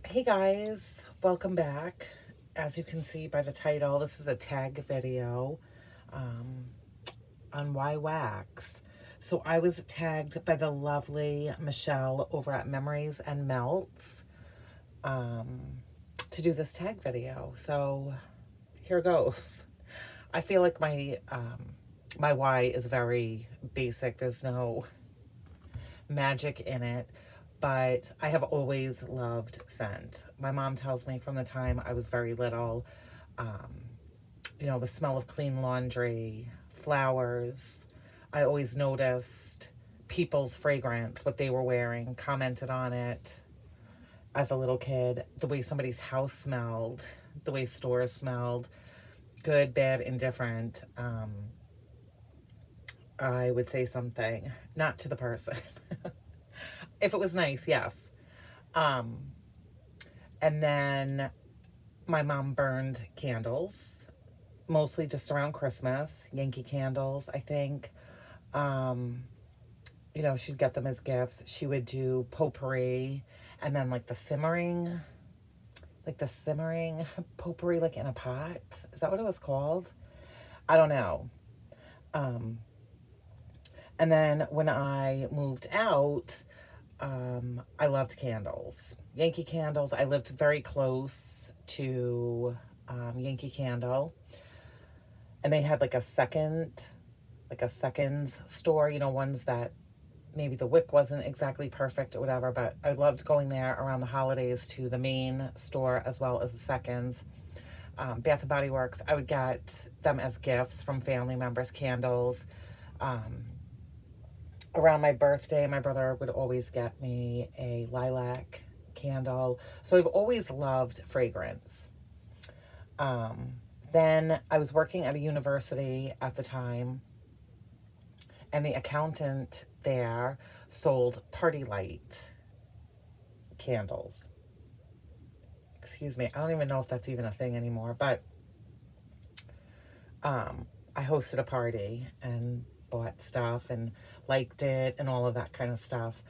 Hey guys, welcome back. As you can see by the title, this is a tag video um, on why wax. So I was tagged by the lovely Michelle over at Memories and Melts um, to do this tag video. So here goes. I feel like my why is very basic. There's no magic in it, but I have always loved scent. My mom tells me from the time I was very little, um, the smell of clean laundry, flowers. I always noticed people's fragrance, what they were wearing, commented on it as a little kid, the way somebody's house smelled, the way stores smelled, good, bad, indifferent. I would say something, not to the person. If it was nice, yes. Um, and then my mom burned candles, mostly just around Christmas, Yankee candles, I think. Um, she'd get them as gifts. She would do potpourri and then like the simmering potpourri, like in a pot. Is that what it was called? I don't know. Um, and then when I moved out, I loved candles. Yankee candles. I lived very close to Yankee Candle. And they had like a seconds store, ones that maybe the wick wasn't exactly perfect or whatever, but I loved going there around the holidays to the main store as well as the seconds. Bath and Body Works, I would get them as gifts from family members, candles. Around my birthday, my brother would always get me a lilac candle. So I've always loved fragrance. Then I was working at a university at the time, and the accountant there sold party light candles. Excuse me, I don't even know if that's even a thing anymore, but I hosted a party and bought stuff and liked it and all of that kind of stuff.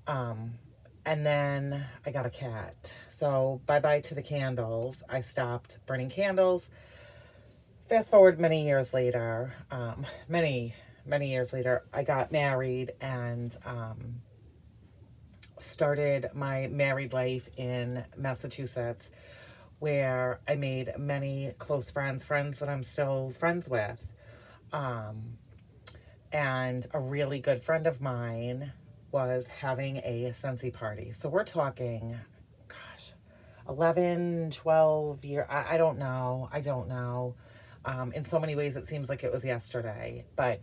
And then I got a cat. So bye-bye to the candles. I stopped burning candles. Fast forward many years later, many years later, I got married and started my married life in Massachusetts, where I made many close friends that I'm still friends with. And a really good friend of mine was having a Scentsy party. So we're talking, gosh, 11, 12 years. I don't know. In so many ways, it seems like it was yesterday. But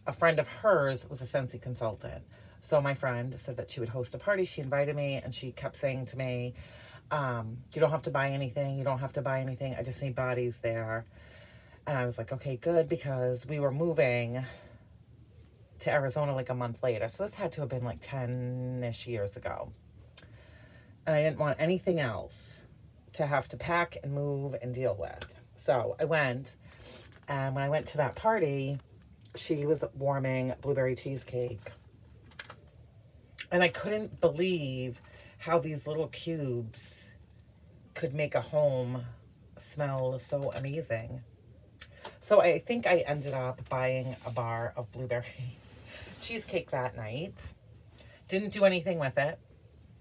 a friend of hers was a Scentsy consultant. So my friend said that she would host a party. She invited me, and she kept saying to me, you don't have to buy anything. You don't have to buy anything. I just need bodies there. And I was like, okay, good, because we were moving to Arizona like a month later. So this had to have been like 10-ish years ago. And I didn't want anything else to have to pack and move and deal with. So I went, and when I went to that party, she was warming blueberry cheesecake. And I couldn't believe how these little cubes could make a home smell so amazing. So I think I ended up buying a bar of blueberry cheesecake that night. Didn't do anything with it.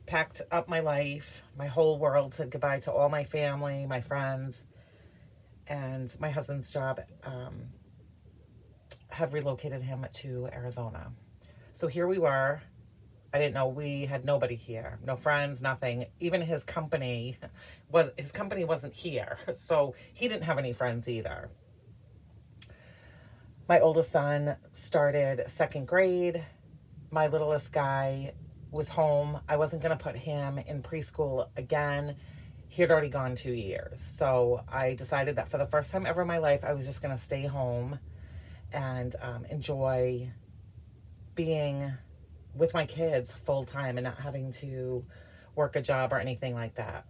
Packed up my life, my whole world, said goodbye to all my family, my friends, and my husband's job have relocated him to Arizona. So here we were. I didn't know, we had nobody here, no friends, nothing. Even his company wasn't here, so he didn't have any friends either. My oldest son started second grade. My littlest guy was home. I wasn't going to put him in preschool again. He had already gone 2 years. So I decided that for the first time ever in my life, I was just going to stay home and enjoy being with my kids full time and not having to work a job or anything like that.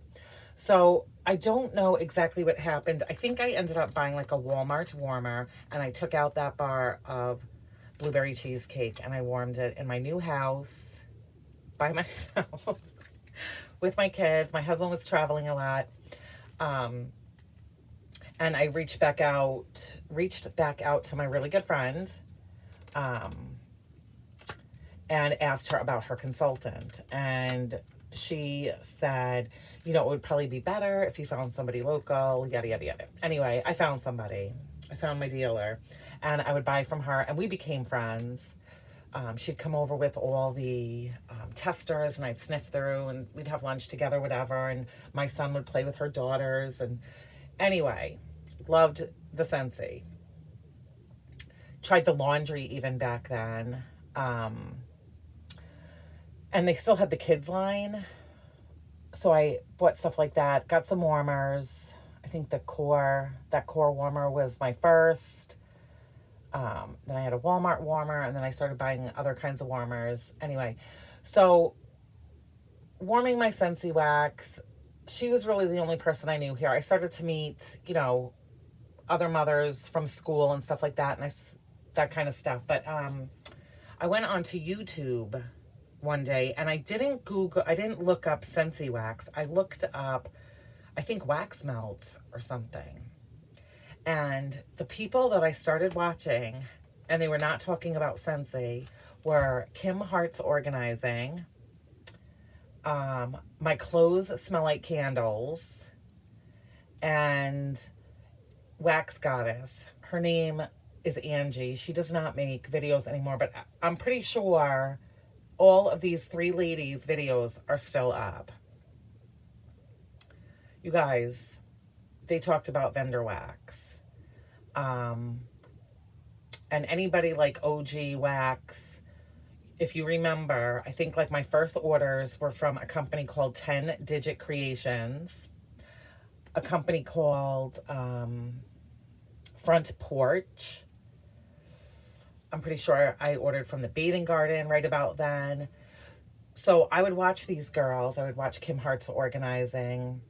So I don't know exactly what happened. I think I ended up buying like a Walmart warmer, and I took out that bar of blueberry cheesecake and I warmed it in my new house by myself with my kids. My husband was traveling a lot. And I reached back out to my really good friend, and asked her about her consultant. And she said, you know, it would probably be better if you found somebody local, yada, yada, yada. Anyway, I found somebody. I found my dealer, and I would buy from her, and we became friends. She'd come over with all the testers, and I'd sniff through, and we'd have lunch together, whatever. And my son would play with her daughters. And anyway, loved the Scentsy. Tried the laundry even back then. And they still had the kids line. So I bought stuff like that. Got some warmers. I think that core warmer was my first. Then I had a Walmart warmer, and then I started buying other kinds of warmers. Anyway, so warming my Scentsy Wax, she was really the only person I knew here. I started to meet, you know, other mothers from school and stuff like that, and that kind of stuff. But I went onto YouTube one day, and I didn't look up Scentsy Wax. I looked up, I think, wax melt or something. And the people that I started watching, and they were not talking about Scentsy, were Kim Hart's Organizing, My Clothes Smell Like Candles, and Wax Goddess. Her name is Angie. She does not make videos anymore, but I'm pretty sure all of these three ladies' videos are still up. You guys, they talked about vendor wax. And anybody like OG Wax, if you remember, I think like my first orders were from a company called 10 Digit Creations, a company called Front Porch. I'm pretty sure I ordered from the Bathing Garden right about then. So I would watch these girls. I would watch Kim Hart's Organizing,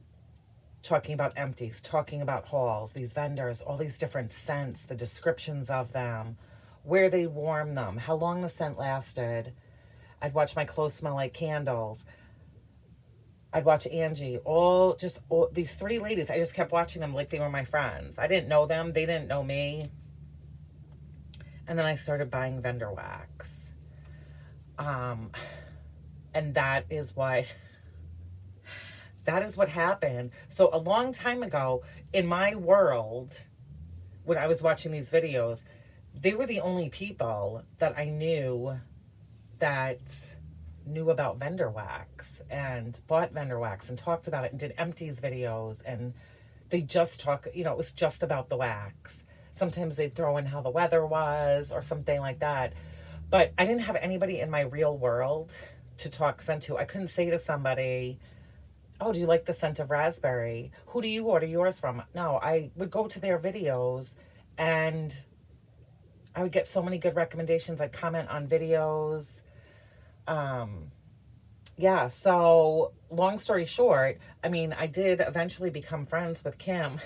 talking about empties, talking about hauls, these vendors, all these different scents, the descriptions of them, where they warm them, how long the scent lasted. I'd watch My Clothes Smell Like Candles. I'd watch Angie, all these three ladies. I just kept watching them like they were my friends. I didn't know them. They didn't know me. And then I started buying vendor wax. And that is what happened. So a long time ago, in my world, when I was watching these videos, they were the only people that I knew that knew about vendor wax and bought vendor wax and talked about it and did empties videos. And they just talk, you know, it was just about the wax. Sometimes they'd throw in how the weather was or something like that. But I didn't have anybody in my real world to talk scent to. I couldn't say to somebody, oh, do you like the scent of raspberry? Who do you order yours from? No, I would go to their videos and I would get so many good recommendations. I'd comment on videos. Yeah, so long story short, I mean, I did eventually become friends with Kim.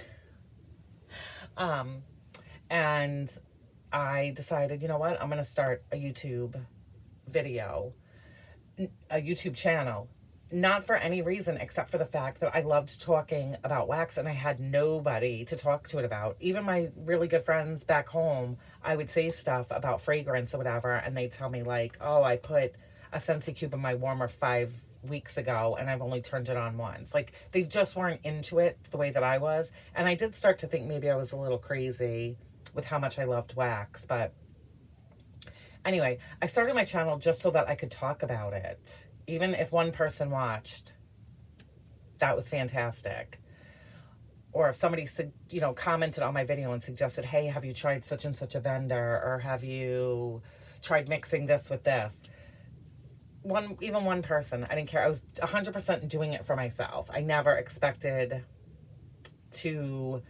And I decided, you know what, I'm going to start a YouTube channel. Not for any reason except for the fact that I loved talking about wax and I had nobody to talk to it about. Even my really good friends back home, I would say stuff about fragrance or whatever, and they'd tell me like, oh, I put a Scentsy cube in my warmer 5 weeks ago and I've only turned it on once. Like, they just weren't into it the way that I was. And I did start to think maybe I was a little crazy with how much I loved wax. But anyway, I started my channel just so that I could talk about it. Even if one person watched, that was fantastic. Or if somebody, you know, commented on my video and suggested, hey, have you tried such and such a vendor? Or have you tried mixing this with this? Even one person, I didn't care. I was 100% doing it for myself. I never expected to,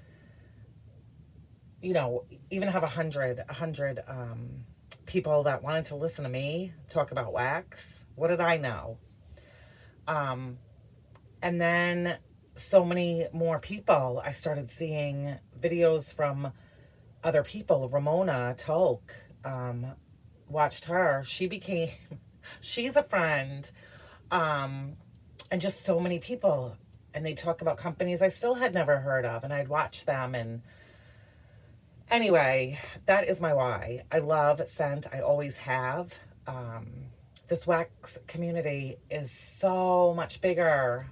you know, even have 100 people that wanted to listen to me talk about wax. What did I know? And then so many more people, I started seeing videos from other people. Ramona Tulk, watched her. She's a friend and just so many people. And they talk about companies I still had never heard of, and I'd watch them. And anyway, that is my why. I love scent. I always have. This wax community is so much bigger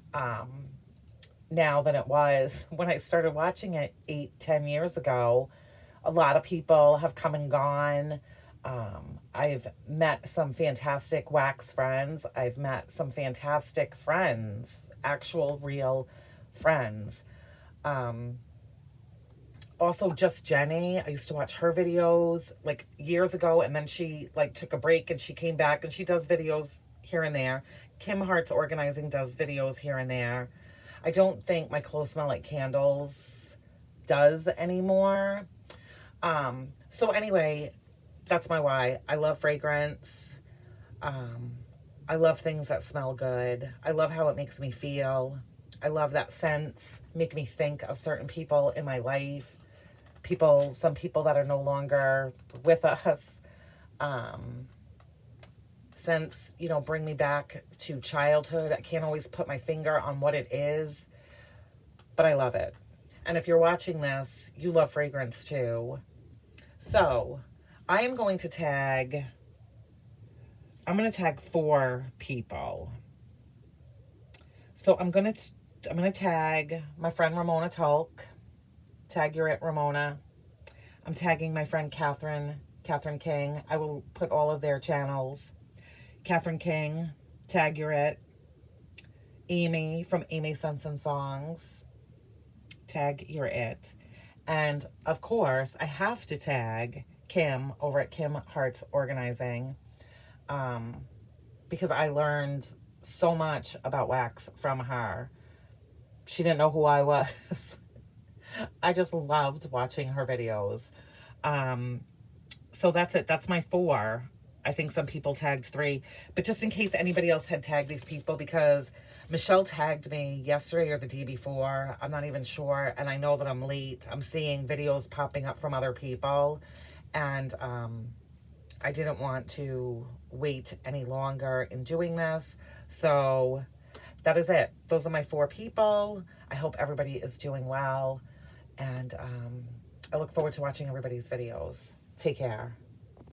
now than it was when I started watching it 8, 10 years ago. A lot of people have come and gone. I've met some fantastic wax friends. I've met some fantastic friends, actual real friends. Also, just Jenny. I used to watch her videos like years ago, and then she like took a break and she came back and she does videos here and there. Kim Hart's Organizing does videos here and there. I don't think My Clothes Smell Like Candles does anymore. So anyway, that's my why. I love fragrance. I love things that smell good. I love how it makes me feel. I love that scents make me think of certain people in my life. Some people that are no longer with us. Scents, bring me back to childhood. I can't always put my finger on what it is, but I love it. And if you're watching this, you love fragrance too. So I am going to tag 4 people. So I'm going to tag my friend Ramona Tulk. Tag you're it, Ramona. I'm tagging my friend Catherine King. I will put all of their channels. Catherine King, tag you're it. Amy from Amy Scents and Songs, tag you're it. And of course, I have to tag Kim over at Kim Hart's Organizing, because I learned so much about wax from her. She didn't know who I was. I just loved watching her videos. So that's it. That's my 4. I think some people tagged 3. But just in case anybody else had tagged these people, because Michelle tagged me yesterday or the day before. I'm not even sure. And I know that I'm late. I'm seeing videos popping up from other people. And I didn't want to wait any longer in doing this. So that is it. Those are my 4 people. I hope everybody is doing well. And I look forward to watching everybody's videos. Take care.